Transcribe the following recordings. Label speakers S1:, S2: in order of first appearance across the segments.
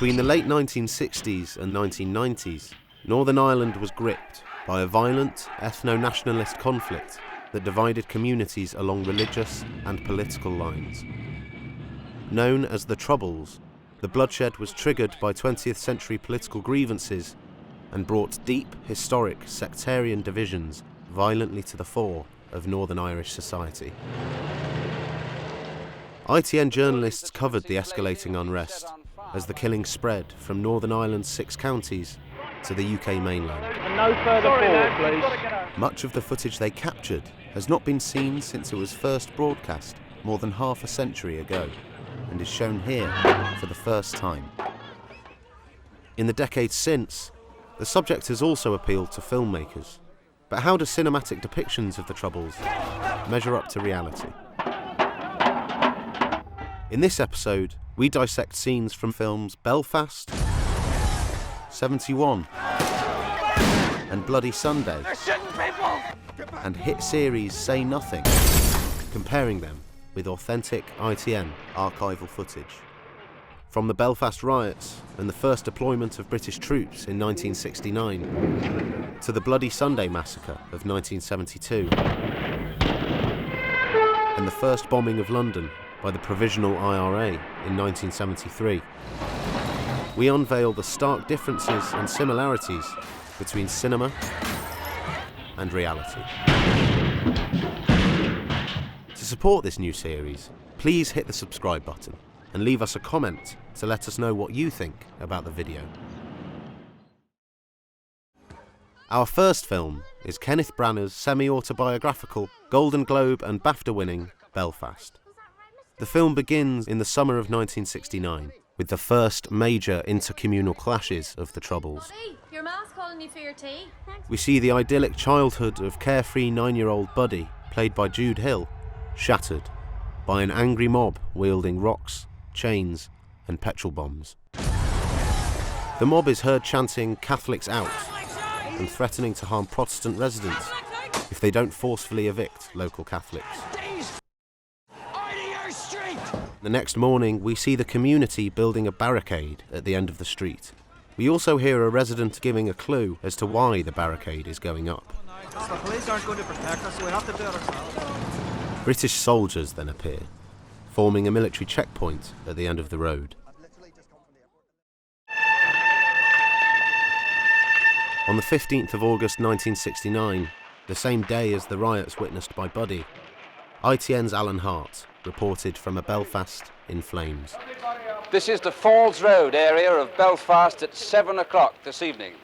S1: Between the late 1960s and 1990s, Northern Ireland was gripped by a violent ethno-nationalist conflict that divided communities along religious and political lines. Known as the Troubles, the bloodshed was triggered by 20th century political grievances and brought deep, historic, sectarian divisions violently to the fore of Northern Irish society. ITN journalists covered the escalating unrest as the killing spread from Northern Ireland's 6 counties to the UK mainland.
S2: And no further forward, please.
S1: Much of the footage they captured has not been seen since it was first broadcast more than half a century ago, and is shown here for the first time. In the decades since, the subject has also appealed to filmmakers. But how do cinematic depictions of the Troubles measure up to reality? In this episode, we dissect scenes from films Belfast, 71, and Bloody Sunday, and hit series Say Nothing, comparing them with authentic ITN archival footage. From the Belfast Riots and the first deployment of British troops in 1969, to the Bloody Sunday Massacre of 1972, and the first bombing of London by the Provisional IRA in 1973, we unveil the stark differences and similarities between cinema and reality. To support this new series, please hit the subscribe button and leave us a comment to let us know what you think about the video. Our first film is Kenneth Branagh's semi-autobiographical, Golden Globe and BAFTA-winning Belfast. The film begins in the summer of 1969 with the first major intercommunal clashes of the Troubles.
S3: Buddy, your ma's calling you for your tea.
S1: We see the idyllic childhood of carefree 9-year-old Buddy, played by Jude Hill, shattered by an angry mob wielding rocks, chains and petrol bombs. The mob is heard chanting "Catholics out" and threatening to harm Protestant residents if they don't forcefully evict local Catholics. The next morning, we see the community building a barricade at the end of the street. We also hear a resident giving a clue as to why the barricade is going up.
S4: The police aren't going to protect us, so we have to do it ourselves.
S1: British soldiers then appear, forming a military checkpoint at the end of the road. On the 15th of August 1969, the same day as the riots witnessed by Buddy, ITN's Alan Hart reported from a Belfast in flames.
S5: This is the Falls Road area of Belfast at 7 o'clock this evening.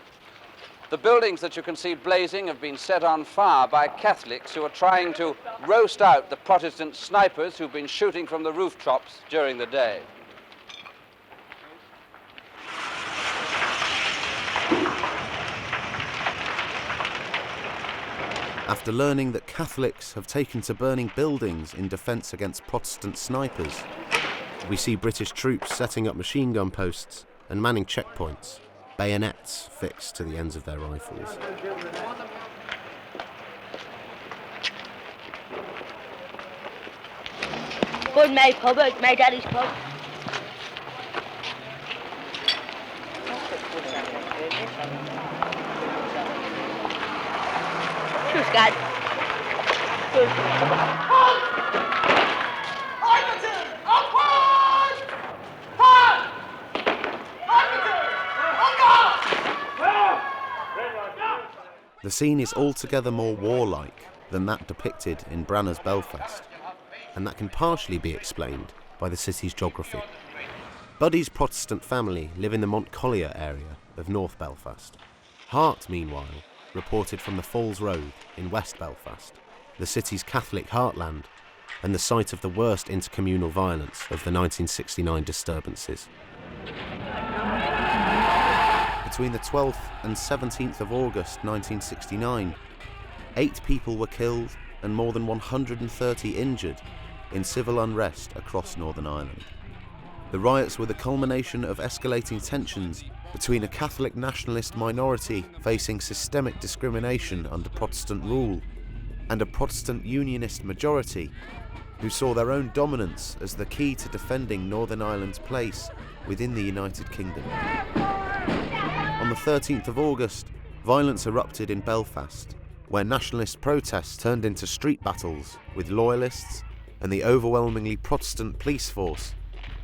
S5: The buildings that you can see blazing have been set on fire by Catholics who are trying to roast out the Protestant snipers who've been shooting from the rooftops during the day.
S1: After learning that Catholics have taken to burning buildings in defence against Protestant snipers, we see British troops setting up machine gun posts and manning checkpoints, bayonets fixed to the ends of their rifles.
S6: Good my pub, it's my daddy's pub. True, Scott.
S1: The scene is altogether more warlike than that depicted in Branagh's Belfast, and that can partially be explained by the city's geography. Buddy's Protestant family live in the Montcollier area of North Belfast. Hart, meanwhile, reported from the Falls Road in West Belfast, the city's Catholic heartland and the site of the worst intercommunal violence of the 1969 disturbances. Between the 12th and 17th of August 1969, 8 people were killed and more than 130 injured in civil unrest across Northern Ireland. The riots were the culmination of escalating tensions between a Catholic nationalist minority facing systemic discrimination under Protestant rule and a Protestant unionist majority who saw their own dominance as the key to defending Northern Ireland's place within the United Kingdom. On the 13th of August, violence erupted in Belfast, where nationalist protests turned into street battles with loyalists and the overwhelmingly Protestant police force,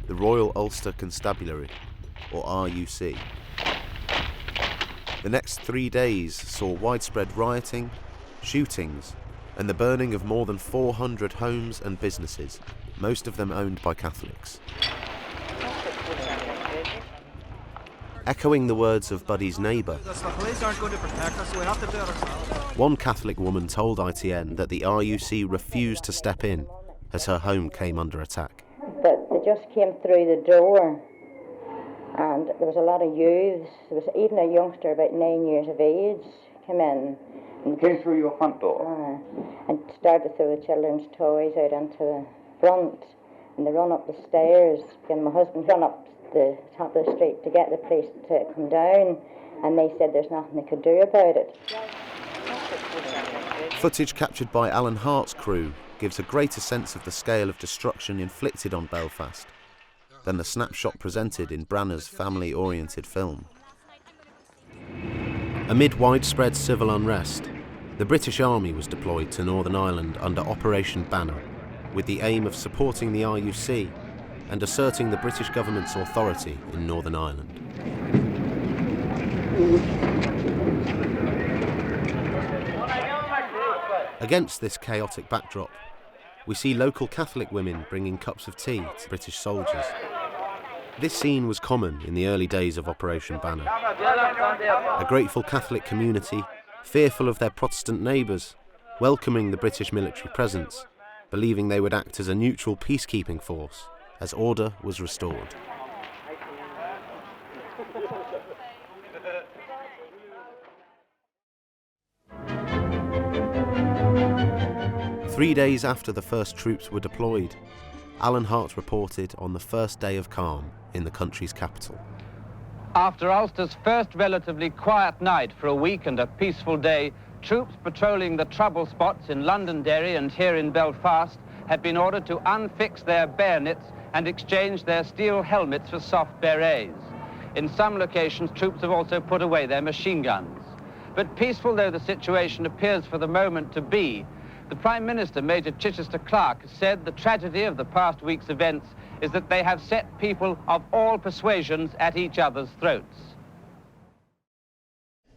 S1: the Royal Ulster Constabulary, or RUC. The next 3 days saw widespread rioting, shootings, and the burning of more than 400 homes and businesses, most of them owned by Catholics. Echoing the words of Buddy's neighbour,
S4: The police aren't going to protect us, so we have to do it ourselves.
S1: one Catholic woman told ITN that the RUC refused to step in as her home came under attack.
S7: But they just came through the door, and there was a lot of youths. There was even a youngster about 9 years of age came in.
S8: And came through your front door?
S7: And started to throw the children's toys out onto the front, and they run up the stairs, and my husband ran up the top of the street to get the police to come down, and they said there's nothing they could do about it.
S1: Footage captured by Alan Hart's crew gives a greater sense of the scale of destruction inflicted on Belfast than the snapshot presented in Branagh's family-oriented film. Amid widespread civil unrest, the British Army was deployed to Northern Ireland under Operation Banner, with the aim of supporting the RUC and asserting the British government's authority in Northern Ireland. Against this chaotic backdrop, we see local Catholic women bringing cups of tea to British soldiers. This scene was common in the early days of Operation Banner. A grateful Catholic community, fearful of their Protestant neighbours, welcoming the British military presence, believing they would act as a neutral peacekeeping force as order was restored. Three days after the first troops were deployed, Alan Hart reported on the first day of calm in the country's capital.
S5: After Ulster's first relatively quiet night for a week and a peaceful day, troops patrolling the trouble spots in Londonderry and here in Belfast had been ordered to unfix their bayonets and exchange their steel helmets for soft berets. In some locations, troops have also put away their machine guns. But peaceful though the situation appears for the moment to be, the Prime Minister, Major Chichester Clark, said the tragedy of the past week's events is that they have set people of all persuasions at each other's throats.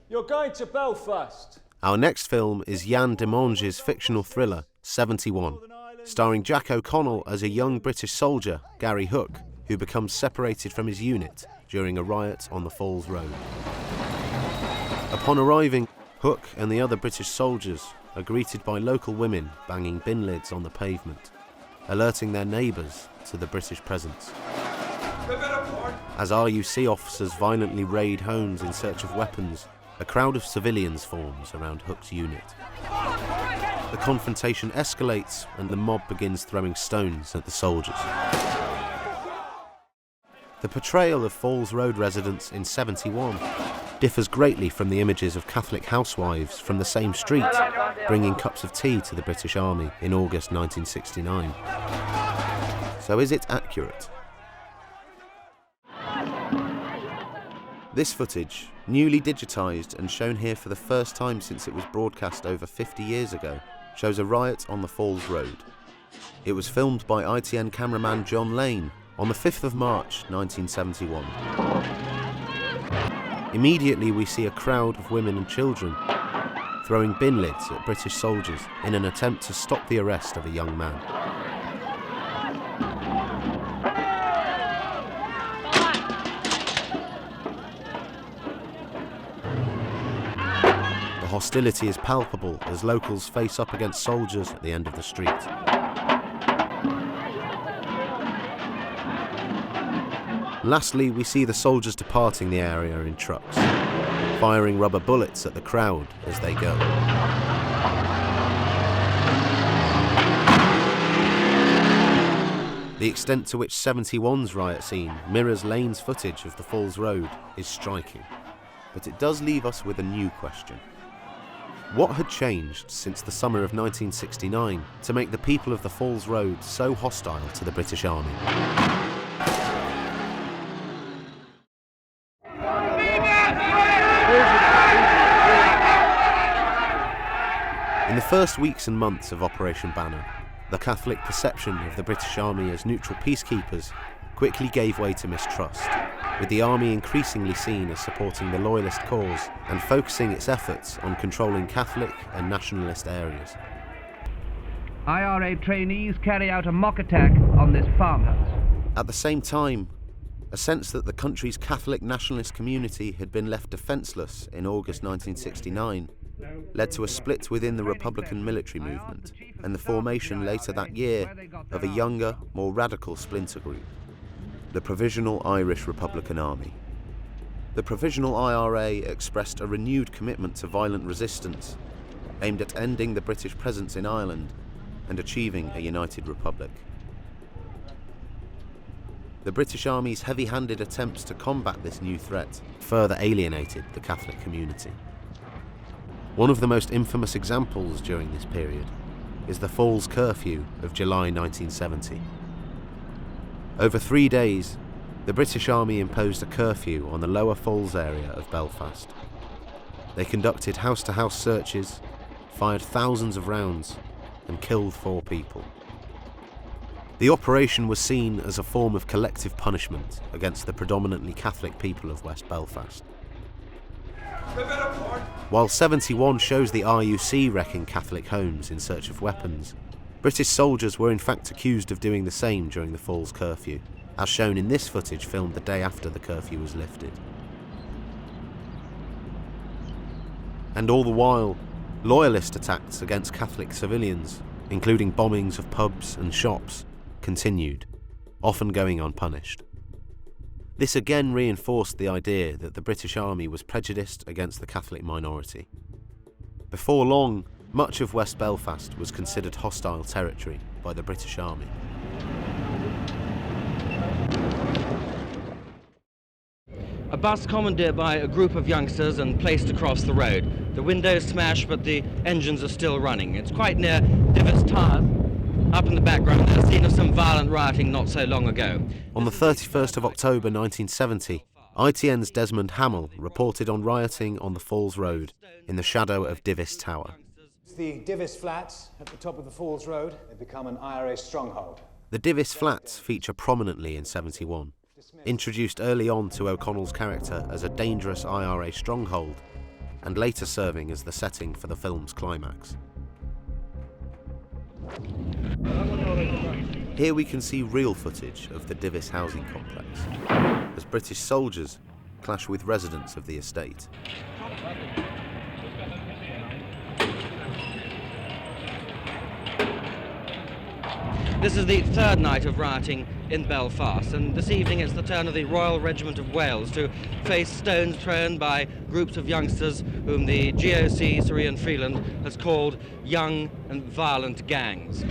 S2: You're going to Belfast.
S1: Our next film is Jan de Monge's fictional thriller, 71, starring Jack O'Connell as a young British soldier, Gary Hook, who becomes separated from his unit during a riot on the Falls Road. Upon arriving, Hook and the other British soldiers are greeted by local women banging bin lids on the pavement, alerting their neighbours to the British presence. As RUC officers violently raid homes in search of weapons, a crowd of civilians forms around Hook's unit. The confrontation escalates and the mob begins throwing stones at the soldiers. The portrayal of Falls Road residents in 71 differs greatly from the images of Catholic housewives from the same street bringing cups of tea to the British Army in August 1969. So is it accurate? This footage, newly digitised and shown here for the first time since it was broadcast over 50 years ago, shows a riot on the Falls Road. It was filmed by ITN cameraman John Lane on the 5th of March 1971. Immediately we see a crowd of women and children throwing bin lids at British soldiers in an attempt to stop the arrest of a young man. The hostility is palpable as locals face up against soldiers at the end of the street. Lastly, we see the soldiers departing the area in trucks, firing rubber bullets at the crowd as they go. The extent to which 71's riot scene mirrors Lane's footage of the Falls Road is striking, but it does leave us with a new question. What had changed since the summer of 1969 to make the people of the Falls Road so hostile to the British Army? In the first weeks and months of Operation Banner, the Catholic perception of the British Army as neutral peacekeepers quickly gave way to mistrust, with the army increasingly seen as supporting the loyalist cause and focusing its efforts on controlling Catholic and nationalist areas.
S9: IRA trainees carry out a mock attack on this farmhouse.
S1: At the same time, a sense that the country's Catholic nationalist community had been left defenceless in August 1969 led to a split within the Republican military movement and the formation later that year of a younger, more radical splinter group, the Provisional Irish Republican Army. The Provisional IRA expressed a renewed commitment to violent resistance, aimed at ending the British presence in Ireland and achieving a united republic. The British Army's heavy-handed attempts to combat this new threat further alienated the Catholic community. One of the most infamous examples during this period is the Falls Curfew of July 1970. Over 3 days, the British Army imposed a curfew on the lower Falls area of Belfast. They conducted house-to-house searches, fired thousands of rounds, and killed 4 people. The operation was seen as a form of collective punishment against the predominantly Catholic people of West Belfast. While 71 shows the RUC wrecking Catholic homes in search of weapons, British soldiers were in fact accused of doing the same during the Falls Curfew, as shown in this footage filmed the day after the curfew was lifted. And all the while, loyalist attacks against Catholic civilians, including bombings of pubs and shops, continued, often going unpunished. This again reinforced the idea that the British Army was prejudiced against the Catholic minority. Before long, much of West Belfast was considered hostile territory by the British Army.
S10: A bus commandeered by a group of youngsters and placed across the road. The windows smashed, but the engines are still running. It's quite near Divis Flats. Up in the background, there's a scene of some violent rioting not so long ago.
S1: On the 31st of October 1970, ITN's Desmond Hamill reported on rioting on the Falls Road in the shadow of Divis Tower.
S2: It's the Divis Flats at the top of the Falls Road. They've become an IRA stronghold.
S1: The Divis Flats feature prominently in 71, introduced early on to O'Connell's character as a dangerous IRA stronghold, and later serving as the setting for the film's climax. Here we can see real footage of the Divis housing complex, as British soldiers clash with residents of the estate.
S10: This is the 3rd night of rioting in Belfast, and this evening it's the turn of the Royal Regiment of Wales to face stones thrown by groups of youngsters whom the GOC, Surrey and Freeland, has called young and violent gangs.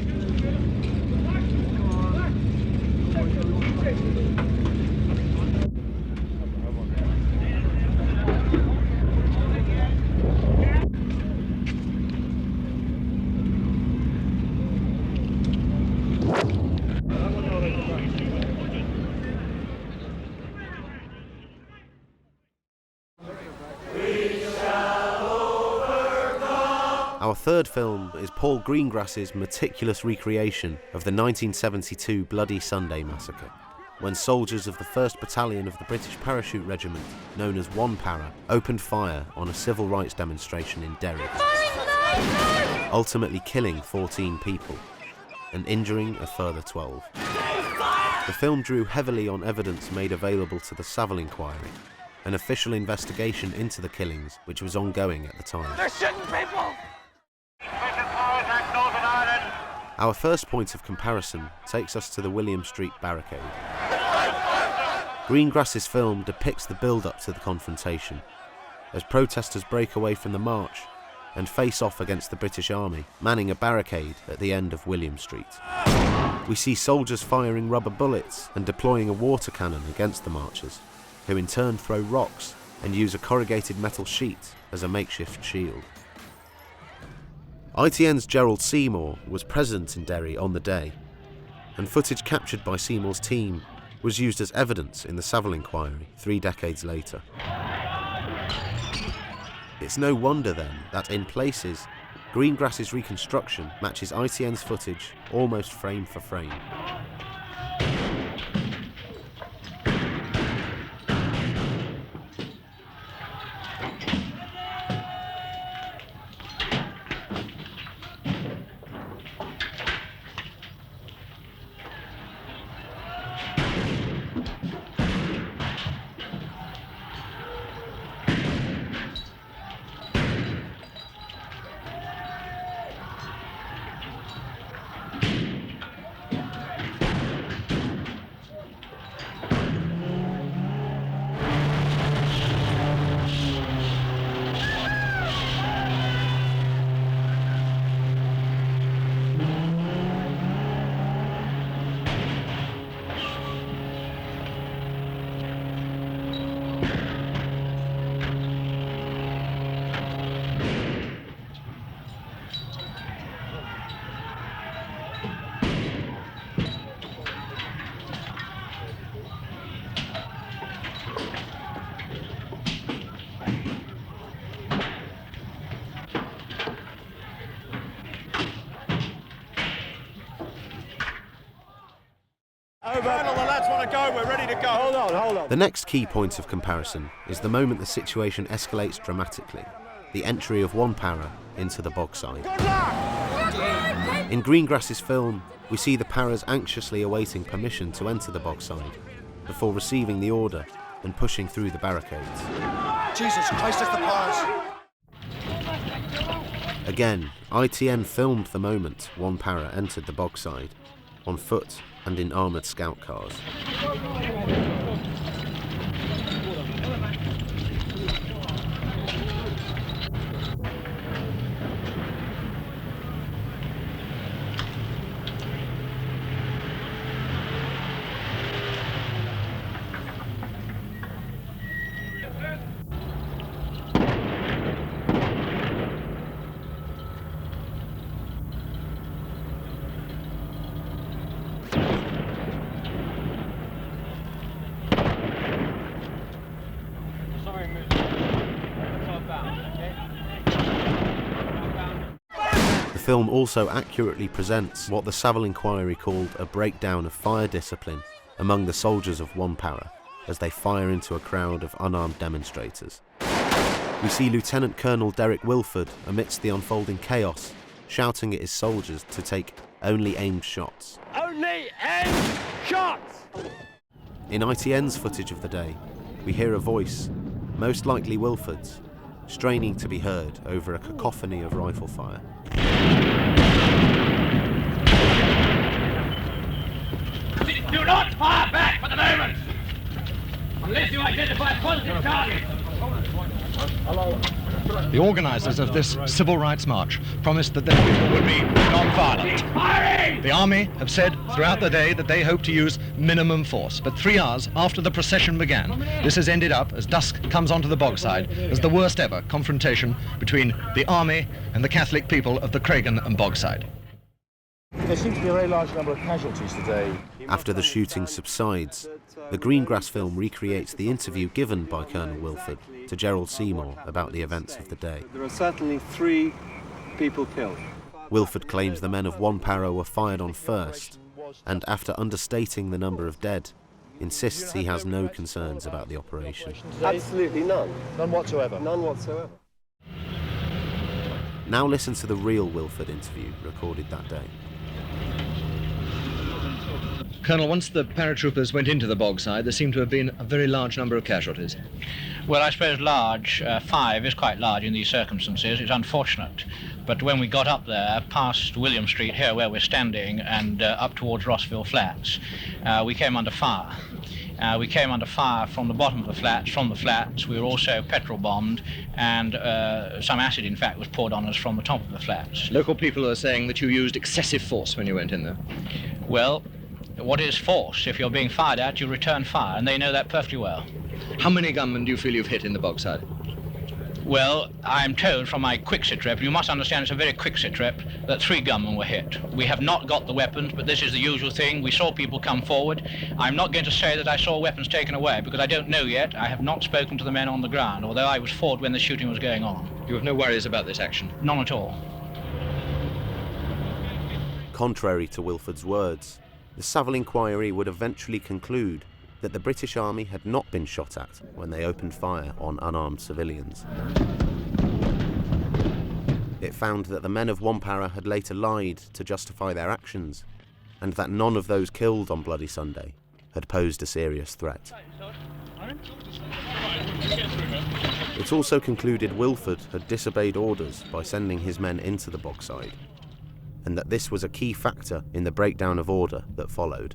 S1: Our third film is Paul Greengrass's meticulous recreation of the 1972 Bloody Sunday Massacre, when soldiers of the 1st Battalion of the British Parachute Regiment, known as 1 Para, opened fire on a civil rights demonstration in Derry, ultimately killing 14 people and injuring a further 12. The film drew heavily on evidence made available to the Savile Inquiry, an official investigation into the killings which was ongoing at the time.
S11: They're shooting people!
S1: Our first point of comparison takes us to the William Street Barricade. Greengrass's film depicts the build-up to the confrontation, as protesters break away from the march and face off against the British Army, manning a barricade at the end of William Street. We see soldiers firing rubber bullets and deploying a water cannon against the marchers, who in turn throw rocks and use a corrugated metal sheet as a makeshift shield. ITN's Gerald Seymour was present in Derry on the day, and footage captured by Seymour's team was used as evidence in the Savile Inquiry 3 decades later. It's no wonder then that in places Greengrass's reconstruction matches ITN's footage almost frame for frame. The next key point of comparison is the moment the situation escalates dramatically, the entry of one para into the Bogside. In Greengrass's film, we see the paras anxiously awaiting permission to enter the Bogside before receiving the order and pushing through the barricades.
S4: Jesus Christ, it's the paras!
S1: Again, ITN filmed the moment one para entered the Bogside, on foot and in armoured scout cars. The film also accurately presents what the Savile Inquiry called a breakdown of fire discipline among the soldiers of one para as they fire into a crowd of unarmed demonstrators. We see Lieutenant Colonel Derek Wilford amidst the unfolding chaos, shouting at his soldiers to take only aimed shots.
S11: Only aimed shots!
S1: In ITN's footage of the day, we hear a voice, most likely Wilford's, straining to be heard over a cacophony of rifle fire.
S11: Do not fire back for the moment, unless you identify positive targets.
S12: The organisers of this civil rights march promised that they would be non-violent. The army have said throughout the day that they hope to use minimum force, but 3 hours after the procession began, this has ended up, as dusk comes onto the Bogside, as the worst ever confrontation between the army and the Catholic people of the Craigan and Bogside.
S13: There seems to be a very large number of casualties today.
S1: After the shooting subsides, the Greengrass film recreates the interview given by Colonel Wilford to Gerald Seymour about the events of the day.
S14: There are certainly 3 people killed.
S1: Wilford claims the men of one para were fired on first, and after understating the number of dead, insists he has no concerns about the operation.
S14: Absolutely none.
S13: None whatsoever?
S14: None whatsoever.
S1: Now listen to the real Wilford interview recorded that day.
S12: Colonel, once the paratroopers went into the Bogside, there seemed to have been a very large number of casualties.
S15: Well, I suppose large, 5 is quite large in these circumstances. It's unfortunate. But when we got up there, past William Street, here where we're standing, and up towards Rossville Flats, we came under fire. We came under fire from the bottom of the flats, from the flats. We were also petrol bombed, and some acid, in fact, was poured on us from the top of the flats.
S12: Local people are saying that you used excessive force when you went in there.
S15: Well, what is force? If you're being fired at, you return fire, and they know that perfectly well.
S12: How many gunmen do you feel you've hit in the Bogside?
S15: Well, I'm told from my quick sit rep, you must understand it's a very quick sit rep, that 3 gunmen were hit. We have not got the weapons, but this is the usual thing. We saw people come forward. I'm not going to say that I saw weapons taken away, because I don't know yet. I have not spoken to the men on the ground, although I was forward when the shooting was going on.
S12: You have no worries about this action?
S15: None at all.
S1: Contrary to Wilford's words, the Savile inquiry would eventually conclude that the British Army had not been shot at when they opened fire on unarmed civilians. It found that the men of Wampara had later lied to justify their actions, and that none of those killed on Bloody Sunday had posed a serious threat. It also concluded Wilford had disobeyed orders by sending his men into the Bogside, and that this was a key factor in the breakdown of order that followed.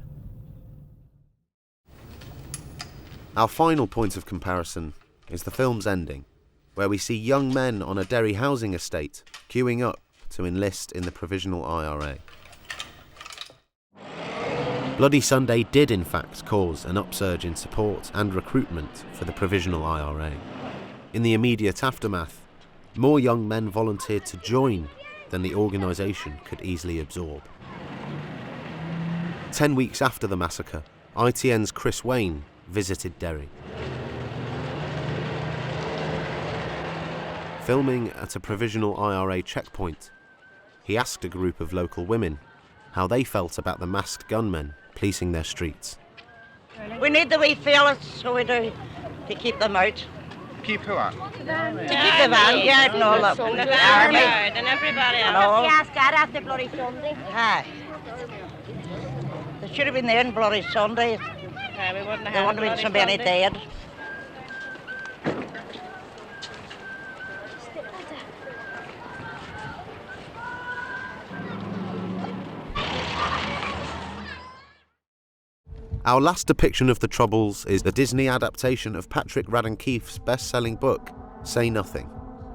S1: Our final point of comparison is the film's ending, where we see young men on a Derry housing estate queuing up to enlist in the Provisional IRA. Bloody Sunday did in fact cause an upsurge in support and recruitment for the Provisional IRA. In the immediate aftermath, more young men volunteered to join than the organisation could easily absorb. 10 weeks after the massacre, ITN's Chris Wayne visited Derry. Filming at a Provisional IRA checkpoint, he asked a group of local women how they felt about the masked gunmen policing their streets.
S16: We need the wee fellas, so we do, to keep them out.
S17: Keep who out?
S16: To keep the vanguard and all that.
S6: The vanguard and everybody else.
S16: Yes, God, after Bloody Sunday. Aye. They should have been there on Bloody Sunday.
S6: Yeah, we wouldn't have
S16: there wouldn't have been so many dead.
S1: Our last depiction of the Troubles is the Disney adaptation of Patrick Radden Keefe's best-selling book, Say Nothing,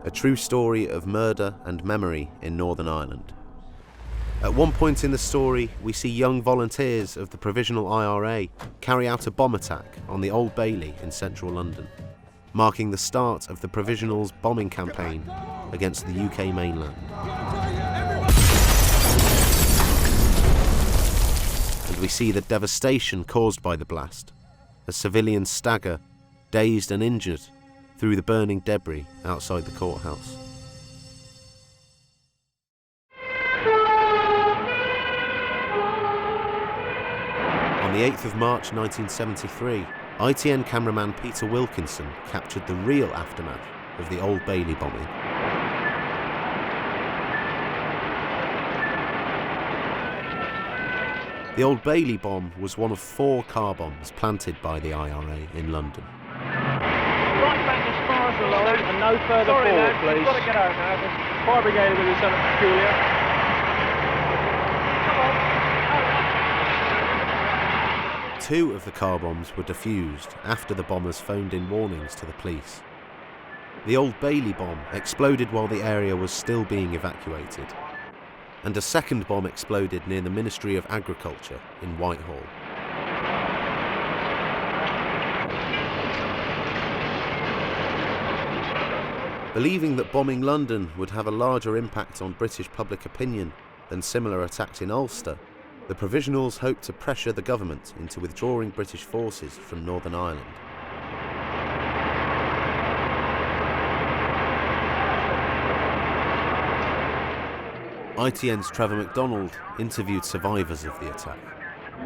S1: a true story of murder and memory in Northern Ireland. At one point in the story, we see young volunteers of the Provisional IRA carry out a bomb attack on the Old Bailey in central London, marking the start of the Provisional's bombing campaign against the UK mainland. And we see the devastation caused by the blast, as civilians stagger, dazed and injured, through the burning debris outside the courthouse. On the 8th of March 1973, ITN cameraman Peter Wilkinson captured the real aftermath of the Old Bailey bombing. The Old Bailey bomb was one of 4 car bombs planted by the IRA in London.
S18: Right back as far as the line and no further forward, please. You've got to get out now. The fire brigade will do something peculiar. Come on.
S1: 2 of the car bombs were defused after the bombers phoned in warnings to the police. The Old Bailey bomb exploded while the area was still being evacuated, and a second bomb exploded near the Ministry of Agriculture in Whitehall. Believing that bombing London would have a larger impact on British public opinion than similar attacks in Ulster, the Provisionals hoped to pressure the government into withdrawing British forces from Northern Ireland. ITN's Trevor MacDonald interviewed survivors of the attack.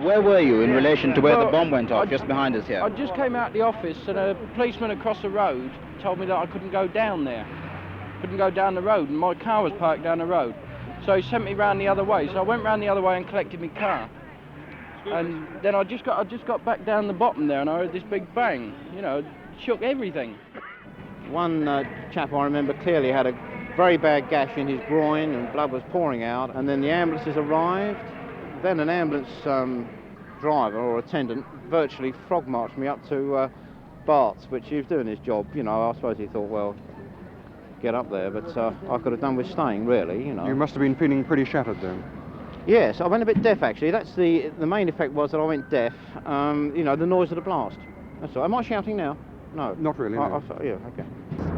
S17: Where were you in relation to where the bomb went off, just behind us here?
S18: I just came out the office and a policeman across the road told me that I couldn't go down there. Couldn't go down the road, and my car was parked down the road. So he sent me round the other way. So I went round the other way and collected my car. And then I just got back down the bottom there and I heard this big bang. You know, shook everything.
S17: One chap I remember clearly had a very bad gash in his groin and blood was pouring out, and then the ambulances arrived. Then an ambulance driver or attendant virtually frog marched me up to Bart's, which he was doing his job. You know, I suppose he thought, well, get up there, but I could have done with staying, really, you know.
S19: You must have been feeling pretty shattered then.
S17: Yes, I went a bit deaf actually. That's the main effect was that I went deaf. You know, the noise of the blast. That's all. Am I shouting now? No.
S19: Not really. No.
S17: Yeah, okay.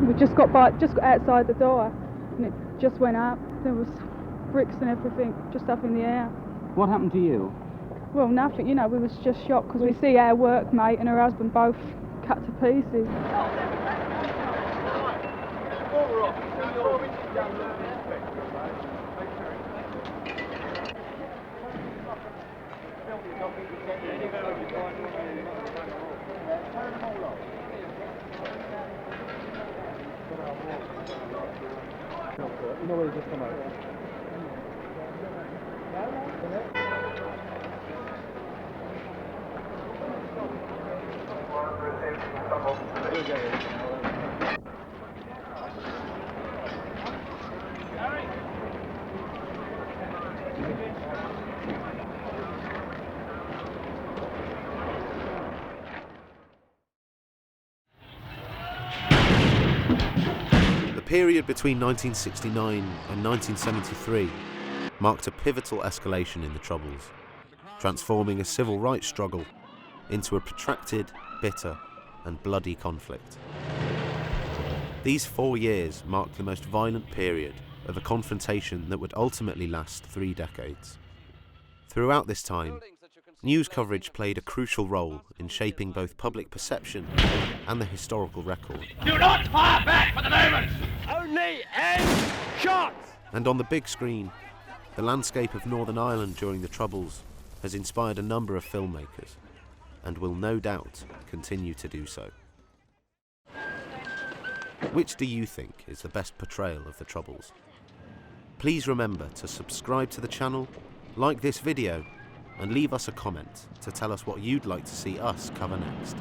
S20: We just got outside the door, and it just went up. There was bricks and everything just up in the air.
S21: What happened to you?
S20: Well, nothing. You know, we was just shocked because we see our workmate and her husband both cut to pieces.
S13: Nobody just come out.
S1: The period between 1969 and 1973 marked a pivotal escalation in the Troubles, transforming a civil rights struggle into a protracted, bitter and bloody conflict. These 4 years marked the most violent period of a confrontation that would ultimately last 3 decades. Throughout this time, news coverage played a crucial role in shaping both public perception and the historical record.
S11: Do not fire back for the moment! Only aim shots!
S1: And on the big screen, the landscape of Northern Ireland during the Troubles has inspired a number of filmmakers, and will no doubt continue to do so. Which do you think is the best portrayal of the Troubles? Please remember to subscribe to the channel, like this video, and leave us a comment to tell us what you'd like to see us cover next.